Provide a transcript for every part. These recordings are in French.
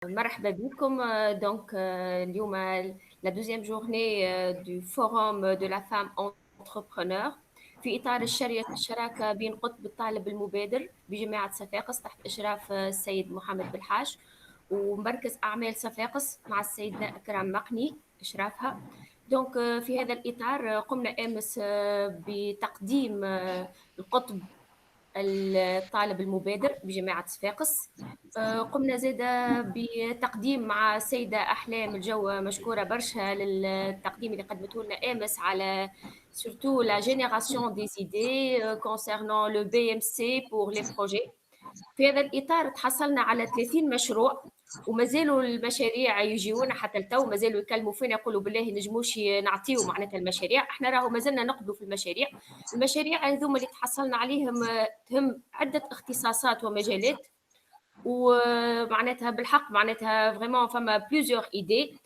مرحبا بكم. اليوم la deuxième journée du forum de la femme entrepreneur في إطار الشراكة بين قطب الطالب المبادر بجامعة صفاقس تحت إشراف السيد محمد بالحاج ومركز أعمال صفاقس مع السيدة أكرم مقني إشرافها. في هذا الإطار قمنا أمس بتقديم القطب الطالب المبادر بجامعة صفاقس. قمنا زادة بتقديم مع السيدة أحلام الجو، مشكورة برشا للتقديم اللي قدمته لنا أمس على surtout la génération des idées concernant le BMC pour les projets. في هذا الإطار تحصلنا على 30 مشروع ومازالوا المشاريع يجيونا حتى التو، مازالوا يكلموا فينا يقولوا بالله نجموش نعطيو معناتها المشاريع. احنا راهو مازلنا نقبلوا في المشاريع هذوما اللي تحصلنا عليهم تهم عدة اختصاصات ومجالات، ومعناتها بالحق معناتها فريمون فما بليزيور ايدي.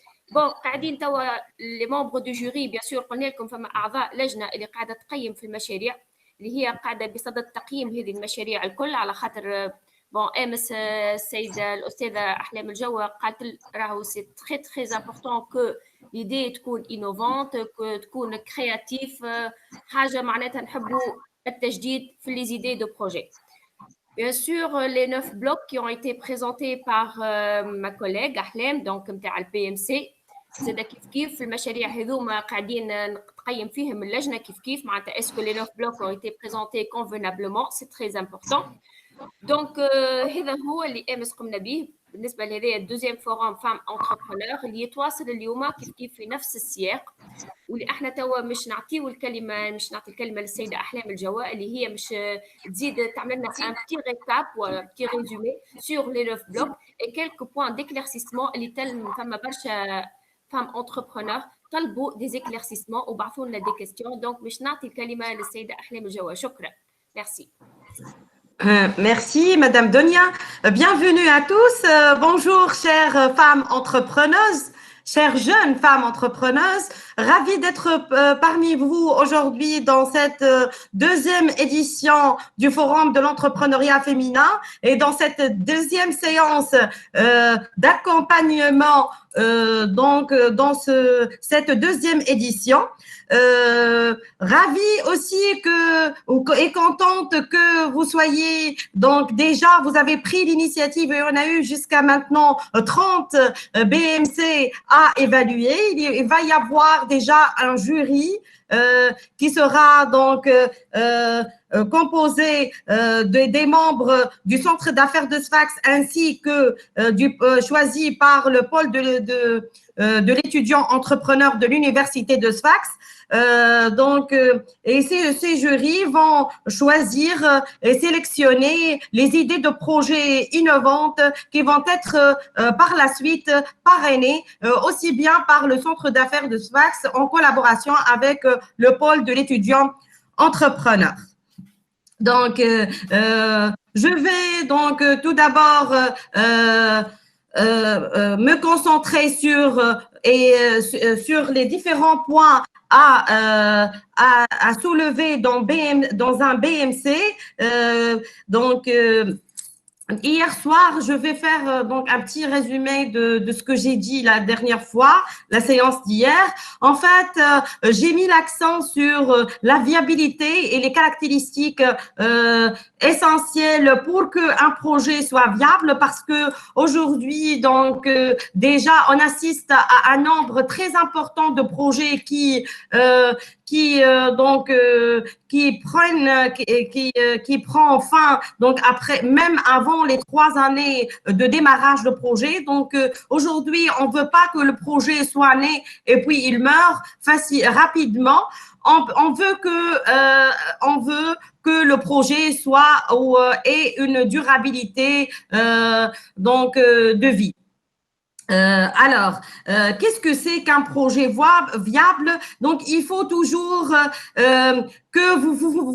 قاعدين توا لي ممبر دو جوري بيان سور، قلنا لكم فما اعضاء لجنه اللي قاعده تقيم في المشاريع اللي هي قاعده بصدد تقييم هذه المشاريع الكل، على خاطر امس السيده الاستاذه احلام الجو قالت راهو سي تري تري امبورطون كو ليدي تكون انوفونت، تكون كرياتيف، حاجه معناتها نحبوا التجديد في لي زيدي دو بروجي. Bien sûr, les 9 blocs qui ont été présentés par ma collègue Ahlem, donc نتاع الPMC، زاد كيف في المشاريع هذوما قاعدين نقيم فيهم اللجنه كيف معناتها اسكو les 9 blocs ont été présentés convenablement، c'est très important. دونك هذا هو اللي امس قمنا به بالنسبه لهذا الدوزيام فورم فام انتربرونور اللي يتواصل اليوم كيف في نفس السياق، واللي احنا توا مش نعطي الكلمه للسيده احلام الجواء اللي هي مش تزيد تعمل لنا ان بتي ريكاب ولا بتي ريزومي سور لي 9 بلوك اي كيلكو بوين ديكليرسيسمون اللي فما برشا فام انتربرونور طلبوا دي زيكليرسيسمون وبعثوا لنا دي كيستيون. دونك مش نعطي الكلمه للسيده احلام الجواء. شكرا. ميرسي. Merci Madame Donia. Bienvenue à tous. Bonjour chères femmes entrepreneuses, chères jeunes femmes entrepreneuses. Ravie d'être parmi vous aujourd'hui dans cette deuxième édition du Forum de l'entrepreneuriat féminin et dans cette deuxième séance d'accompagnement dans cette deuxième édition. Ravie aussi et contente que vous soyez, donc déjà vous avez pris l'initiative et on a eu jusqu'à maintenant 30 BMC à évaluer. Il va y avoir déjà un jury qui sera donc composé des membres du centre d'affaires de Sfax ainsi que choisi par le pôle de l'étudiant entrepreneur de l'université de Sfax. Et ces jurys vont choisir et sélectionner les idées de projets innovantes qui vont être par la suite parrainées aussi bien par le centre d'affaires de Sfax en collaboration avec le pôle de l'étudiant entrepreneur. Donc, je vais donc tout d'abord me concentrer sur les différents points à soulever dans un BMC. Hier soir, je vais faire donc un petit résumé de ce que j'ai dit la dernière fois, la séance d'hier. En fait, j'ai mis l'accent sur la viabilité et les caractéristiques essentielles pour qu'un projet soit viable, parce que aujourd'hui, donc déjà, on assiste à un nombre très important de projets qui prend fin donc après, même avant les 3 années de démarrage de projet. Donc aujourd'hui, on veut pas que le projet soit né et puis il meurt rapidement. On veut que le projet soit ait une durabilité de vie. Alors, qu'est-ce que c'est qu'un projet viable? Donc, il faut toujours que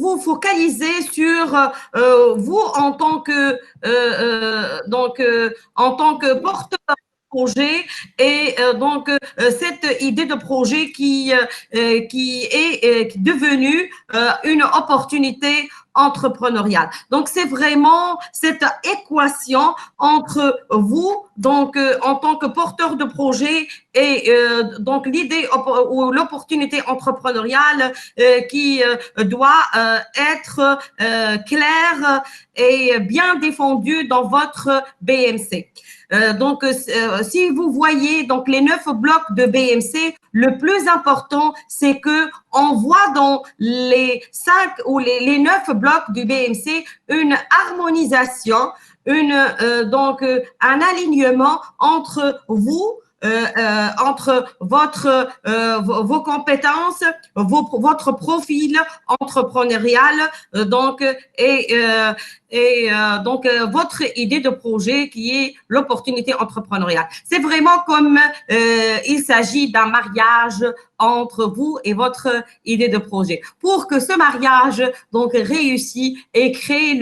vous focalisez sur vous en tant en tant que porteur projet et donc cette idée de projet qui est devenue une opportunité entrepreneuriale. Donc, c'est vraiment cette équation entre vous, donc en tant que porteur de projet et donc l'idée ou l'opportunité entrepreneuriale qui doit être claire et bien défendue dans votre BMC. Donc, si vous voyez donc les 9 blocs de BMC, le plus important, c'est que on voit dans les 5 ou les 9 blocs du BMC une harmonisation, donc un alignement entre vous, entre vos compétences, votre profil entrepreneurial, donc donc votre idée de projet qui est l'opportunité entrepreneuriale. C'est vraiment comme il s'agit d'un mariage entre vous et votre idée de projet. Pour que ce mariage donc réussisse et crée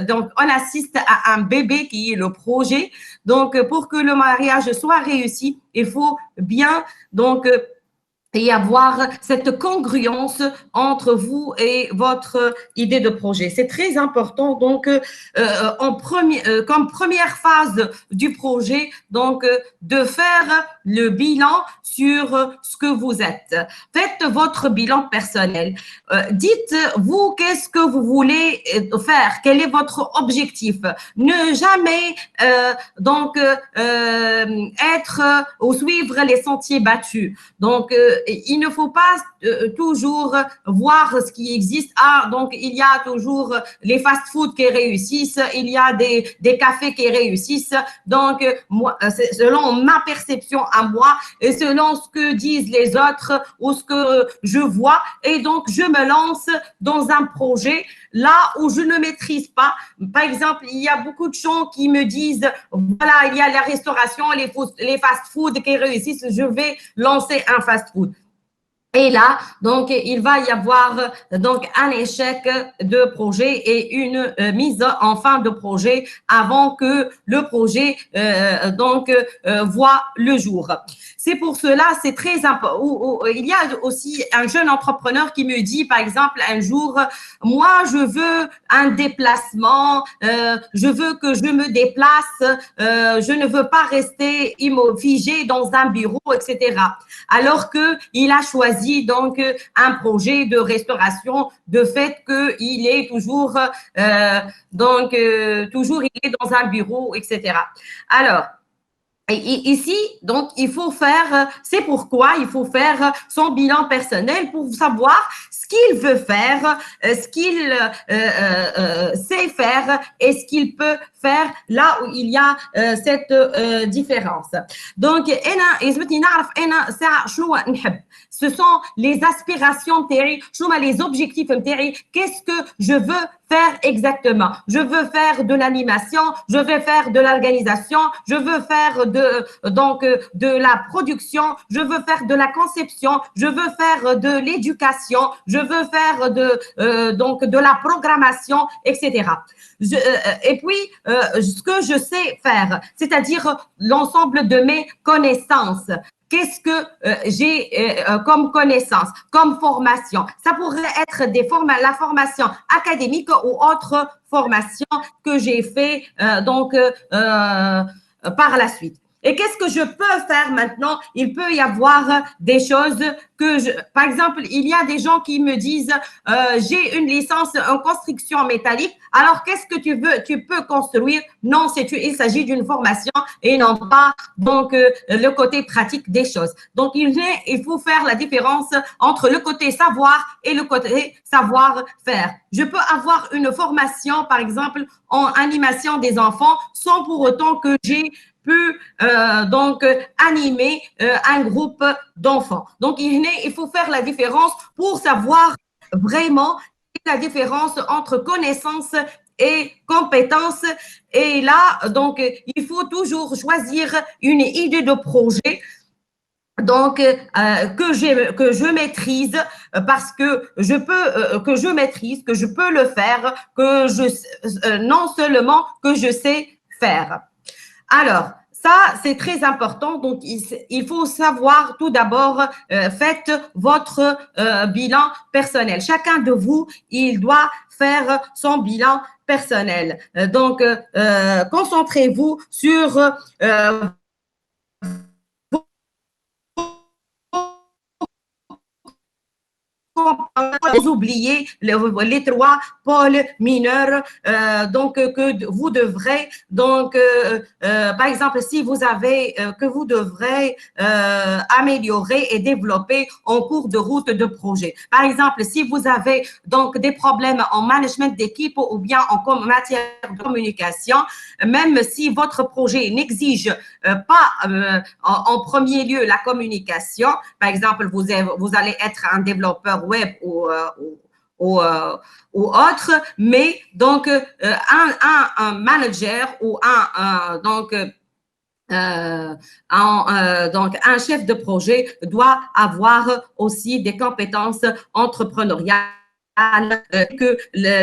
donc on assiste à un bébé qui est le projet. Donc pour que le mariage soit réussi, il faut bien donc et avoir cette congruence entre vous et votre idée de projet. C'est très important. Donc, comme première phase du projet, donc de faire le bilan sur ce que vous êtes. Faites votre bilan personnel. Dites-vous qu'est-ce que vous voulez faire, quel est votre objectif. Ne jamais donc être ou suivre les sentiers battus. Donc, il ne faut pas toujours voir ce qui existe. Ah, donc il y a toujours les fast-foods qui réussissent, il y a des cafés qui réussissent. Donc, moi, selon ma perception à moi et selon ce que disent les autres ou ce que je vois, et donc je me lance dans un projet là où je ne maîtrise pas. Par exemple, il y a beaucoup de gens qui me disent, voilà, il y a la restauration, les fast-foods qui réussissent, je vais lancer un fast-food. Et là, donc, il va y avoir donc un échec de projet et une mise en fin de projet avant que le projet voit le jour. C'est pour cela, c'est très important. Il y a aussi un jeune entrepreneur qui me dit, par exemple, un jour, moi, je veux un déplacement, je veux que je me déplace, je ne veux pas rester figé dans un bureau, etc. Alors qu'il a choisi donc un projet de restauration, de fait qu'il est toujours toujours il est dans un bureau, etc. Alors, ici, donc, il faut faire, c'est pourquoi il faut faire son bilan personnel pour savoir ce qu'il veut faire, ce qu'il sait faire et ce qu'il peut faire là où il y a cette différence. Donc, ce sont les aspirations, les objectifs, qu'est-ce que je veux faire exactement. Je veux faire de l'animation, je veux faire de l'organisation, je veux faire de la production, je veux faire de la conception, je veux faire de l'éducation, je veux faire de la programmation, etc. Et puis, ce que je sais faire, c'est-à-dire l'ensemble de mes connaissances. Qu'est-ce que j'ai comme connaissance, comme formation? Ça pourrait être la formation académique ou autre formation que j'ai fait par la suite. Et qu'est-ce que je peux faire maintenant? Il peut y avoir des choses par exemple, il y a des gens qui me disent j'ai une licence en construction métallique. Alors, qu'est-ce que tu peux construire? Non, il s'agit d'une formation et non pas donc le côté pratique des choses. Donc, il faut faire la différence entre le côté savoir et le côté savoir-faire. Je peux avoir une formation, par exemple, en animation des enfants sans pour autant que j'ai pu animer un groupe d'enfants. Donc, il faut faire la différence pour savoir vraiment la différence entre connaissance et compétences. Et là, donc, il faut toujours choisir une idée de projet donc que je maîtrise parce que je peux le faire, non seulement que je sais faire. Alors, Ça, c'est très important. Donc, il faut savoir tout d'abord, faites votre bilan personnel. Chacun de vous, il doit faire son bilan personnel. Donc, concentrez-vous sur vous oubliez les trois pôles mineurs donc que vous devrez donc par exemple si vous avez que vous devrez améliorer et développer en cours de route de projet. Par exemple, si vous avez donc des problèmes en management d'équipe ou bien en matière de communication, même si votre projet n'exige pas en premier lieu la communication, par exemple, vous allez être un développeur web ou autre, mais donc un manager ou donc un chef de projet doit avoir aussi des compétences entrepreneuriales que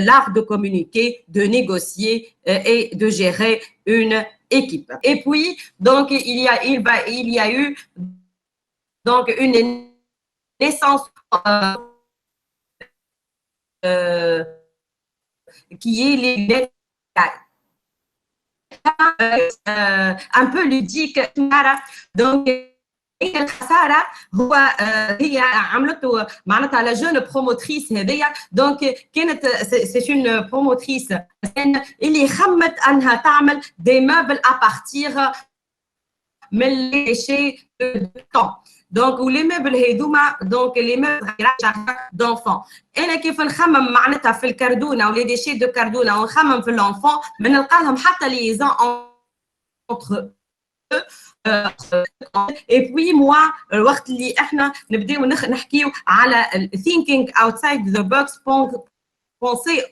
l'art de communiquer, de négocier et de gérer une équipe. Et puis, donc, il y a eu donc une naissance qui est les un peu ludique. Donc, الخساره هو هي عملته معناتها لا جون بروموتريس هذيا دونك كانت سي اون بروموتريس اللي خمت انها تعمل دي موبل ابارتيغ من لي ديشي دو طون دونك ولي ميبل هذوما دونك لي ميبل دونفون انا كيف نخمم معناتها في الكردونه ولي ديشي دو كردونه ونخمم في لونفون ما نلقى لهم حتى ليزون entre et puis moi الوقت اللي احنا نبداو نحكيو على thinking outside the box penser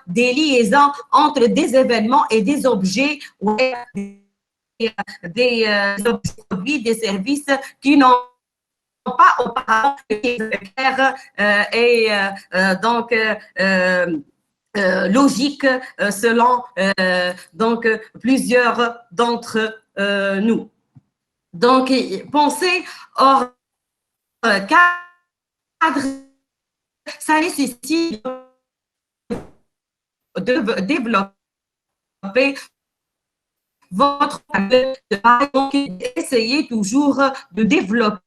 des liaisons entre des événements et des objets ou des produits, des services qui n'ont pas auparavant clair et donc logique selon donc plusieurs d'entre nous. Donc, penser hors cadre, ça nécessite de développer votre donc essayez toujours de développer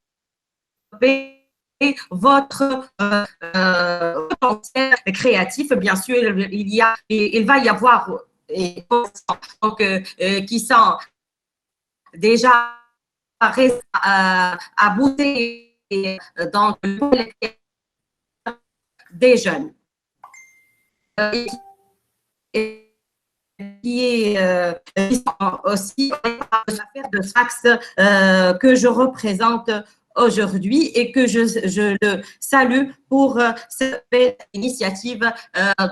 votre potentiel créatif. Bien sûr, il va y avoir donc, qui sont déjà à booster dans des jeunes. Et qui est aussi l'affaire de Sfax que je représente aujourd'hui et que je le salue pour cette initiative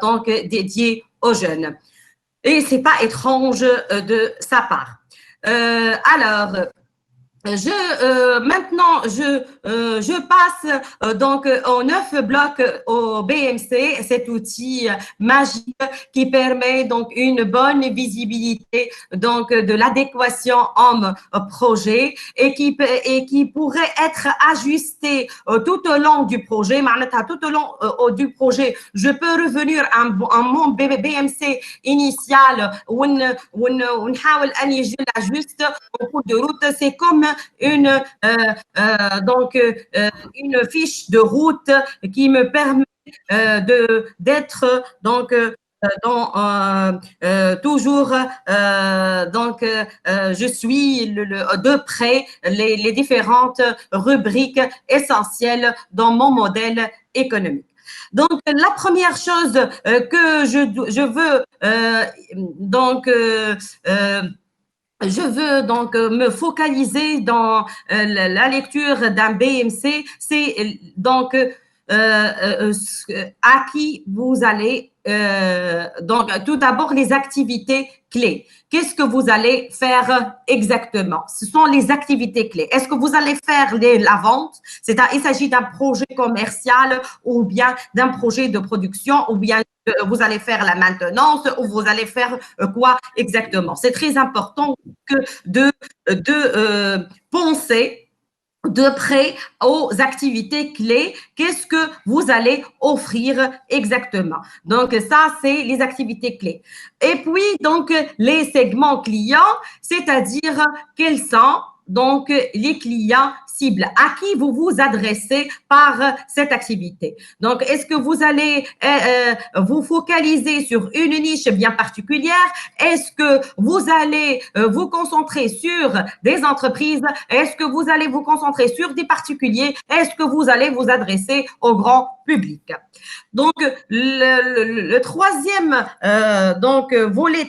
donc dédiée aux jeunes. Et c'est pas étrange de sa part. Alors, maintenant, je passe donc aux 9 blocs au BMC, cet outil magique qui permet donc une bonne visibilité donc de l'adéquation homme-projet et qui pourrait être ajusté tout au long du projet. Tout au long du projet, je peux revenir à mon BMC initial ونحاول أن يجي l'ajuste en cours de route. C'est comme une fiche de route qui me permet d'être donc toujours donc je suis de près les différentes rubriques essentielles dans mon modèle économique. Donc, la première chose que je veux je veux donc me focaliser dans la lecture d'un BMC, c'est donc à qui vous allez, donc tout d'abord les activités clés. Qu'est-ce que vous allez faire exactement? Ce sont les activités clés. Est-ce que vous allez faire la vente? Il s'agit d'un projet commercial ou bien d'un projet de production ou bien vous allez faire la maintenance ou vous allez faire quoi exactement? C'est très important de penser de près aux activités clés. Qu'est-ce que vous allez offrir exactement? Donc, ça, c'est les activités clés. Et puis, donc, les segments clients, c'est-à-dire quels sont donc les clients cibles, à qui vous vous adressez par cette activité. Donc, est-ce que vous allez vous focaliser sur une niche bien particulière? Est-ce que vous allez vous concentrer sur des entreprises? Est-ce que vous allez vous concentrer sur des particuliers? Est-ce que vous allez vous adresser au grand public? Donc, le troisième donc, volet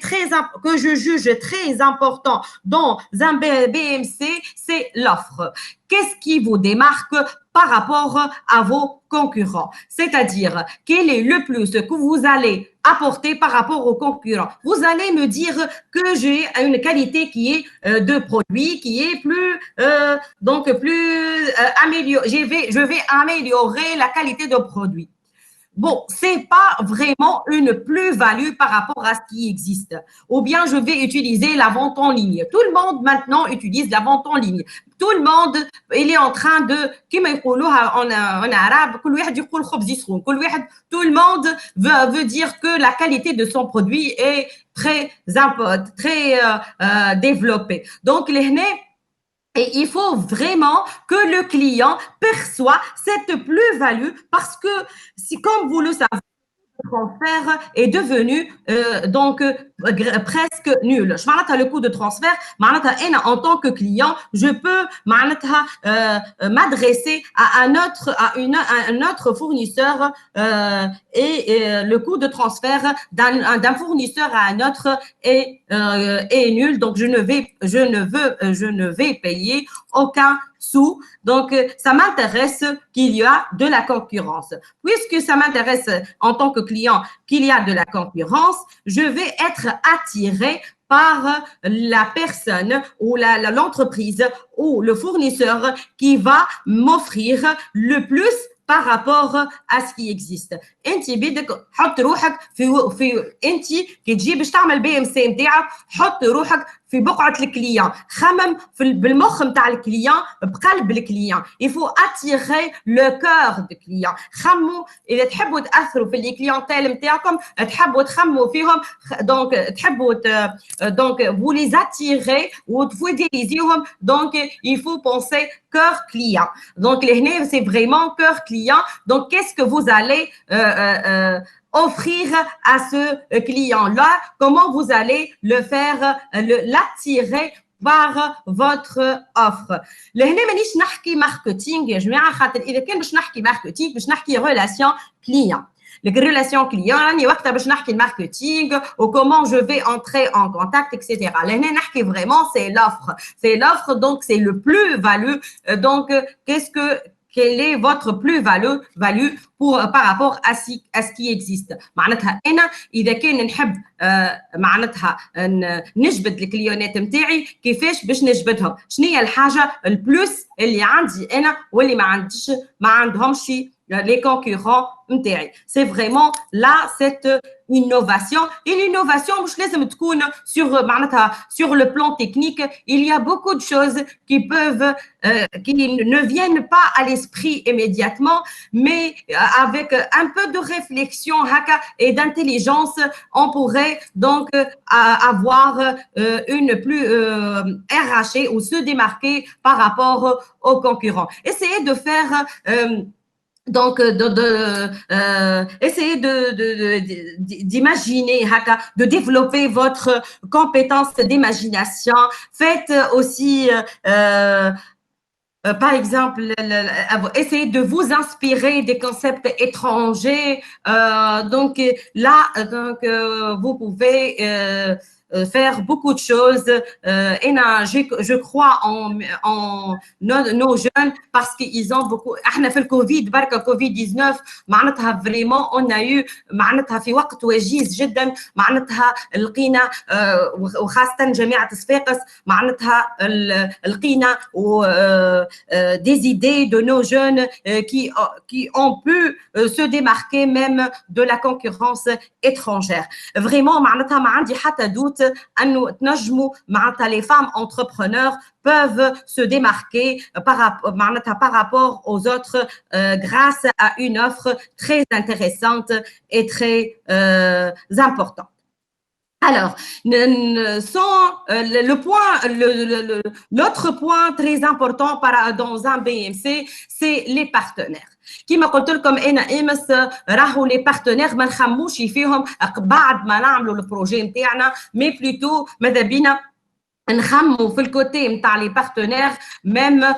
que je juge très important dans un BMC, c'est l'offre. Qu'est-ce qui vous démarque par rapport à vos concurrents? C'est-à-dire, quel est le plus que vous allez apporter par rapport aux concurrents? Vous allez me dire que j'ai une qualité qui est de produit, qui est plus, donc plus améliorée. Je vais améliorer la qualité de produit. Bon, c'est pas vraiment une plus-value par rapport à ce qui existe. Ou bien je vais utiliser la vente en ligne. Tout le monde maintenant utilise la vente en ligne. Tout le monde, il est en train de, كما يقولوها en arabe, كل واحد يقول خبز يسخن. Tout le monde veut dire que la qualité de son produit est très développée. Donc, et il faut vraiment que le client perçoit cette plus-value parce que, si, comme vous le savez, le transfert est devenu donc presque nul. Le coût de transfert, en tant que client, je peux m'adresser à un autre fournisseur et le coût de transfert d'un fournisseur à un autre est nul. Donc, je ne vais payer aucun sous. Donc, ça m'intéresse qu'il y a de la concurrence. Puisque ça m'intéresse en tant que client qu'il y a de la concurrence, je vais être attiré par la personne ou l'entreprise ou le fournisseur qui va m'offrir le plus par rapport à ce qui existe. انت بدك حط روحك في انت كي تجي باش تعمل بي ام سي نتاعك، حط روحك في بقعه الكليان، خمم بالمخ نتاع الكليان، بقلب الكليان. Il faut attirer le cœur du client. خموا اذا تحبوا تاثروا في الكليانتيل نتاعكم، تحبوا تخموا فيهم، دونك تحبوا donc vous les attirez ou vous fidélisez. Donc il faut penser cœur client. Donc c'est vraiment cœur client. Donc qu'est-ce que vous allez offrir à ce client-là? Comment vous allez le faire, l'attirer par votre offre. لهنا مانيش نحكي ماركتينغ يا جماعه، خاطر اذا كان باش نحكي ماركتينغ باش نحكي ريلاسيون كليون. Les relations clients, راني وقتها باش نحكي الماركتينغ ou comment je vais entrer en contact, etc. لهنا نحكي vraiment c'est l'offre. C'est l'offre, donc c'est le plus-value. Donc, quelle est votre plus-value par rapport à ce qui existe. معناتها أنا إذا كان نحب معناتها نجبد الكليونات نتاعي، كيفاش باش نجبدهم؟ شنو هي الحاجة البلوس اللي عندي أنا واللي ما عندهمش les concurrents نتاعي. C'est vraiment là cette innovation. Et l'innovation مش لازم تكون sur le plan technique. Il y a beaucoup de choses qui ne viennent pas à l'esprit immédiatement, mais avec un peu de réflexion et d'intelligence, on pourrait donc avoir une plus arrachée ou se démarquer par rapport aux concurrents. Essayez de faire donc essayez d'imaginer, de développer votre compétence d'imagination. Faites aussi par exemple, essayez de vous inspirer des concepts étrangers. Donc là, vous pouvez faire beaucoup de choses. Je crois en nos jeunes parce qu'ils ont beaucoup. احنا في الكوفيد بركة كوفيد 19 معناتها vraiment on a eu معناتها في وقت وجيز جدا معناتها لقينا وخاصة جامعة صفاقس معناتها لقينا des idées de nos jeunes qui ont pu se démarquer même de la concurrence étrangère. Vraiment معناتها ما عندي حتى دوت أنه تنجموا معناتها les femmes entrepreneurs peuvent se démarquer par rapport aux autres grâce à une offre très intéressante et très importante. Alors, l'autre point très important dans un BMC, c'est les partenaires. كما قلت لكم انا امس راهو لي بارتنير ما نخموش فيهم بعد ما نعملوا البروجي نتاعنا مي بلوتو ماذا بينا نخمو في الكوتي نتاع لي بارتنير même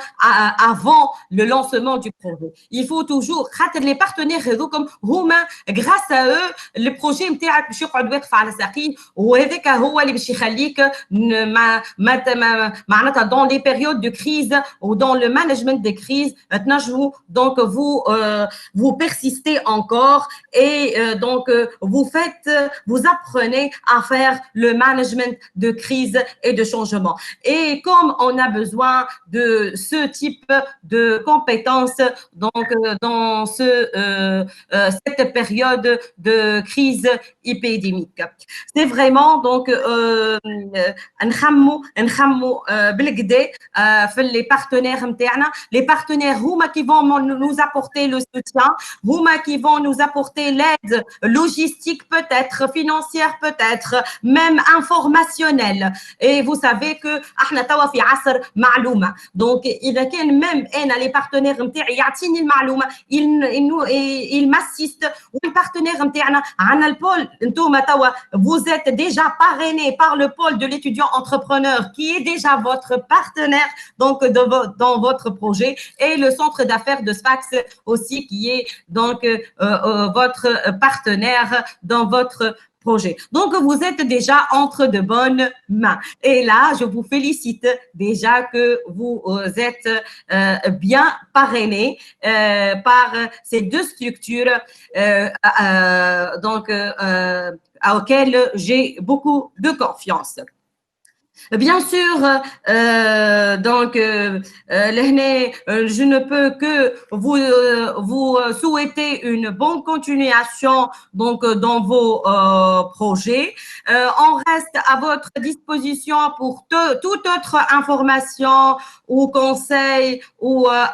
avant le lancement du projet. Il faut toujours خاطر لي بارتنير هذوكم هما grâce à eux le projet نتاعك باش يقعد واقف على ساقين وهذاك هو اللي باش يخليك معناتها dans les périodes de crise ou dans le management des crises تنجموا donc vous persistez encore et donc vous apprenez à faire le management de crise et de changement. Et comme on a besoin de ce type de compétences donc dans cette période de crise épidémique. C'est vraiment donc نخمو بالكدا في les partenaires نتاعنا. Les partenaires هما qui vont nous apporter le soutien, هما qui vont nous apporter l'aide logistique peut-être, financière peut-être, même informationnelle. Et vous savez que احنا توا في عصر معلومه دونك اذا كان ميم انا لي بارتنير نتاعي يعطيني المعلومه il m'assiste والبارتنير نتاعنا عندنا البول انتوما توا vous êtes déjà parrainé par le pôle de l'étudiant entrepreneur qui est déjà votre partenaire donc dans votre projet et le centre d'affaires de Sfax aussi qui est donc votre partenaire dans votre projet. Donc, vous êtes déjà entre de bonnes mains. Et là, je vous félicite déjà que vous êtes bien parrainés par ces deux structures auxquelles j'ai beaucoup de confiance. Bien sûr, donc je ne peux que vous souhaiter une bonne continuation donc dans vos projets. On reste à votre disposition pour toute autre information ou conseil ou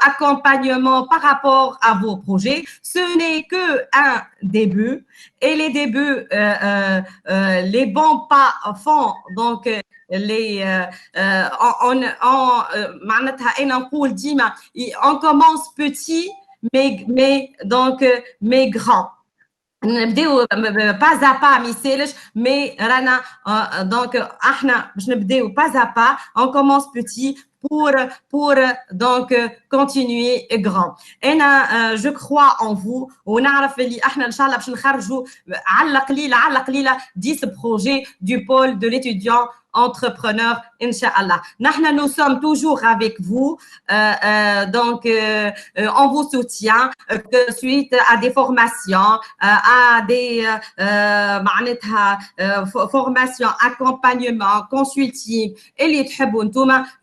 accompagnement par rapport à vos projets. Ce n'est que un début et les débuts, les bons pas font donc معناتها انا نقول ديما on commence petit mais grand نبداو pas à pas ما يسالش mais رانا donc احنا باش نبداو pas à pas on commence petit pour donc continuer grand. انا je crois en vous ونعرف اللي احنا ان شاء الله باش نخرجوا على قليله 10 projets du pôle de l'étudiant entrepreneur, Inch'Allah. Nous sommes toujours avec vous, donc on vous soutient suite à des formations, à des formations, accompagnement, consulting, et les تحبوا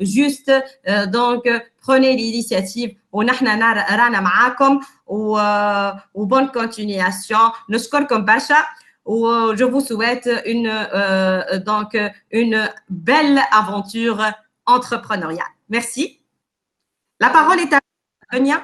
juste donc prenez l'initiative ونحن رانا معاكم و bonne continuation. نشكركم برشا. Je vous souhaite une belle aventure entrepreneuriale. Merci. La parole est à Sonia.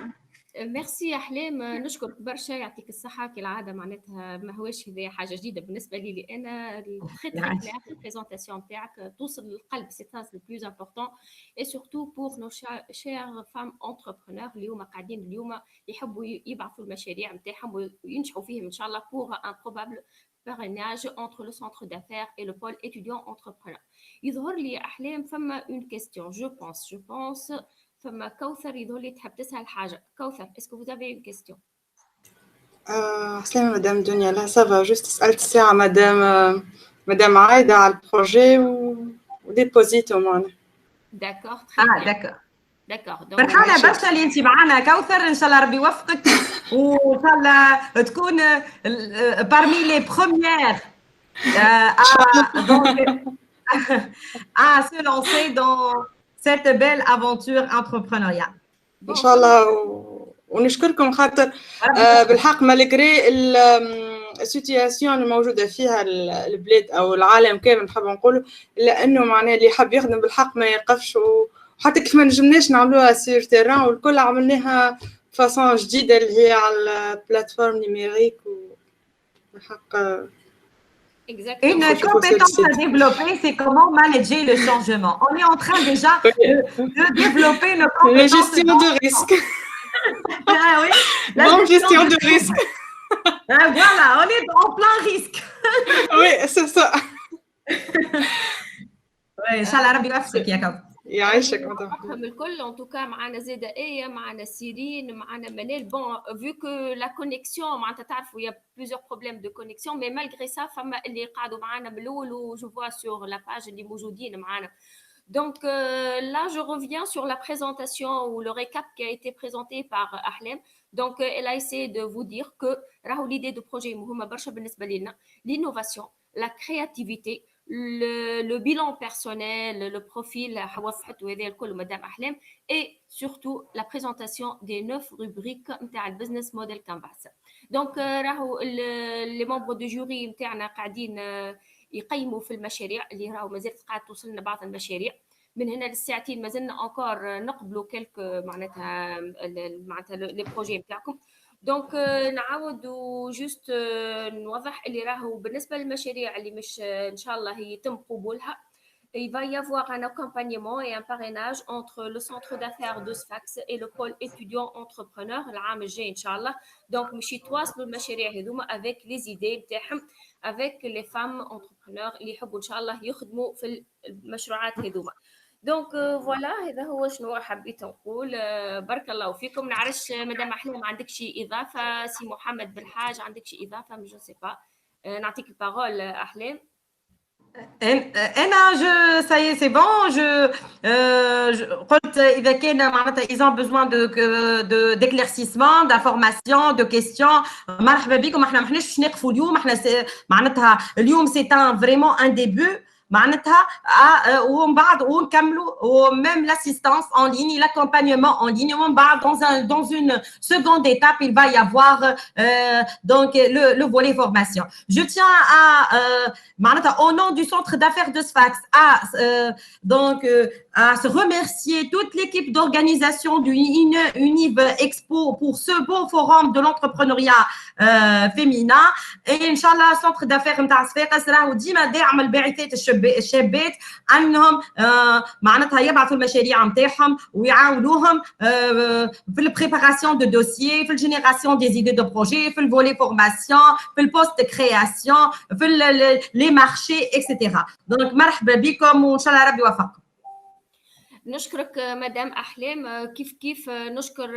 ميرسي يا حليم، نشكرك برشا، يعطيك الصحة كالعادة. معناتها ما هوش هذا حاجة جديدة بالنسبة لي أنا. très très clair البريزونتاسيون نتاعك توصل للقلب، سي ça le plus important et surtout pour nos chères femmes entrepreneurs اللي هما قاعدين اليوم يحبوا يبعثوا المشاريع نتاعهم وينجحوا فيهم إن شاء الله pour un probable parrainage entre le centre d'affaires et le pôle étudiant entrepreneur. يظهر لي أحلام فما une question je pense فما كوثر يظهر لي تحب تسأل حاجة. كوثر est-ce que vous avez une question؟ سلامة مدام دنيا. لا سافا جوست سألت ساعة مدام مدام عايدة على البروجي وديبوزيتو معنا. داكور تري داكور. داكور. فرحانه برشا اللي انت معنا كوثر، ان شاء الله ربي يوفقك وان شاء الله تكون parmi les premières à se lancer dans cette belle aventure entrepreneuriale. ان شاء الله ونشكركم خاطر بالحق مالغري السيتياسيون الموجوده فيها البلاد او العالم كامل نحب نقولوا، الا انه معناه اللي يحب يخدم بالحق ما يقفش، وحتى كيف ما نجمناش نعملوها سير تيران والكل عملناها فاصون جديده اللي هي على البلاتفورم نيميريك بالحق. Exactement. Une compétence à développer, c'est comment manager le changement. On est en train déjà de développer nos compétences. La gestion de risque. Ah oui, bonne gestion de risque. Ah, voilà, on est en plein risque. Oui, c'est ça. Oui, Inch'Allah ربي يوفقك يا كوثر. يعيشك نفهم الكل. ان توكا معنا زاده ايه، معنا سيرين، معنا منال. بون فيو كو لا كونيكسيون معناتها تعرفوا يا بليزيور بروبليم دو كونيكسيون، مي مالغري سا فما اللي قعدوا معنا من الاول وجو فوا سور لا باج اللي موجودين معنا. Donc là, je reviens sur la présentation ou le récap qui a été présenté par Ahlem. Donc, elle a essayé de vous dire que l'idée de projet l'innovation, la créativité, le bilan personnel, le profil, Madame Ahlem, et surtout la présentation des 9 rubriques de Business Model Canvas. Donc, les membres du jury قاعدين يقيموا في المشاريع اللي راهو مازالت قاعد توصلنا بعض المشاريع. من هنا للساعتين مازلنا انكور نقبلوا كلك معناتها لي بروجي نتاعكم. دونك نعاود جوست نوضح اللي راهو بالنسبه للمشاريع اللي مش ان شاء الله يتم قبولها. Il va y avoir un accompagnement et un parrainage entre le centre d'affaires de Sfax et le pôle étudiant entrepreneur العام الجاي ان شاء الله. دونك مش يتواصلوا المشاريع هذوما avec les idées نتاعهم avec les femmes entrepreneurs اللي يحبوا ان شاء الله يخدموا في المشروعات هذوما. دونك فوالا هذا هو شنو حبيت نقول. بارك الله فيكم. نعرفش مدام احلام عندك شي اضافه؟ سي محمد بالحاج عندك شي اضافه؟ مش جو سي با. نعطيك البارول احلام. انا ça y est, c'est bon. قلت اذا كان معناتها ils ont besoin de d'éclaircissement, d'information, de questions. مرحبا بكم. احنا ما احناش نقفوا اليوم، احنا معناتها اليوم c'est un vraiment un début معناتها ومن بعد ونكملوا وميم l'assistance en ligne, l'accompagnement en ligne. ومن بعد dans une seconde étape il va y avoir donc le volet formation. Je tiens à معناتها au nom du centre d'affaires de Sfax donc à se remercier toute l'équipe d'organisation du Univ Expo pour ce beau forum de l'entrepreneuriat féminin. Et Inch'Allah centre d'affaires نتاع صفاقس راهو ديما داعم الباعثات الشابات انهم معناتها يبعثوا المشاريع نتاعهم ويعاونوهم في البريباراسيون دو دوسيي، في الجينيراسيون دي زيدي دو بروجي، في الفولي فورماسيون، في البوست كرياسيون، في لي مارشي اكسيتيرا. دونك مرحبا بكم وان شاء الله ربي يوفقكم. نشكرك مدام احلام. كيف نشكر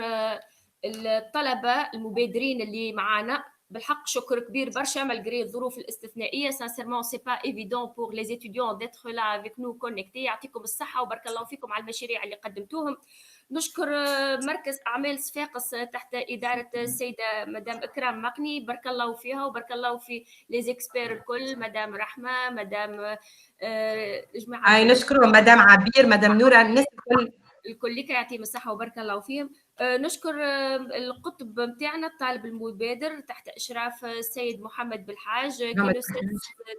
الطلبه المبادرين اللي معنا. بالحق شكر كبير برشا مالغري الظروف الاستثنائيه. سانسيرمون سي با ايفيدون بور لي ستوديون ديتر لا افيك نو كونيكتي. يعطيكم الصحه وبارك الله فيكم على المشاريع اللي قدمتوهم. نشكر مركز اعمال صفاقس تحت اداره السيده مدام اكرام مقني، بارك الله فيها وبارك الله في لي زيكسبير الكل، مدام رحمه، مدام جماعه نشكرهم، مدام عبير، مدام نوره، الناس الكل يعطيهم الصحه وبارك الله فيهم. نشكر القطب نتاعنا الطالب المبادر تحت اشراف السيد محمد بالحاج كي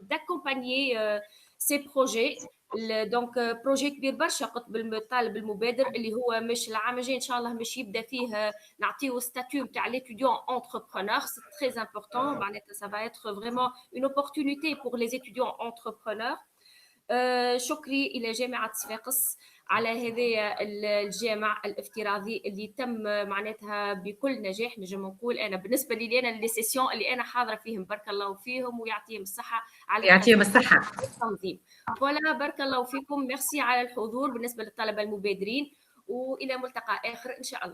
داكومبانيي سي بروجي. دونك بروجي كبير برشا قطب الطالب المبادر اللي هو مش العام الجاي ان شاء الله مش يبدا فيه نعطيو ستاتيو نتاع ليتيديون انتربرونور. سي تري امبورطون معناتها سا فا ايتر فريمون اون اوبورتونيتي بور لي ستوديون انتربرونور. شكري الى جامعه صفاقس على هذا الجامع الافتراضي اللي تم معناتها بكل نجاح. نجم نقول انا بالنسبه لي انا لي سيسيون اللي انا حاضره فيهم بارك الله فيهم ويعطيهم الصحه على يعطيهم الصحه التنظيم. فوالا بارك الله فيكم. ميرسي على الحضور بالنسبه للطلبه المبادرين والى ملتقى اخر ان شاء الله.